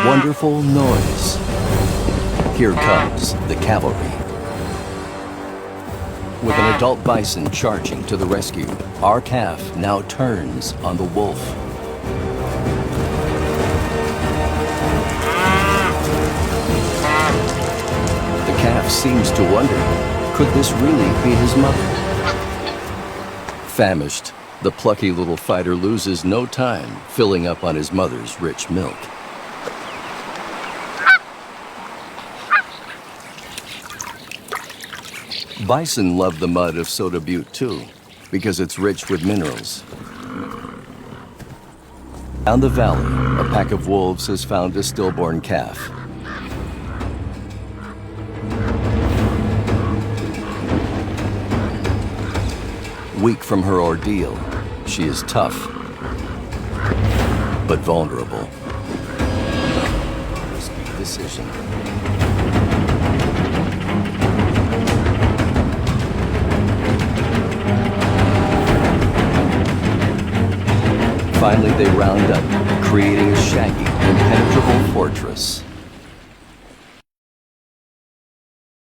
wonderful noise. Here comes the cavalry. With an adult bison charging to the rescue, our calf now turns on the wolf. The calf seems to wonder, could this really be his mother? Famished, the plucky little fighter loses no time filling up on his mother's rich milk. Bison love the mud of Soda Butte too, because it's rich with minerals. Down the valley, a pack of wolves has found a stillborn calf. Weak from her ordeal, she is tough, but vulnerable. Risky decision. Finally, they round up, creating a shaggy, impenetrable fortress.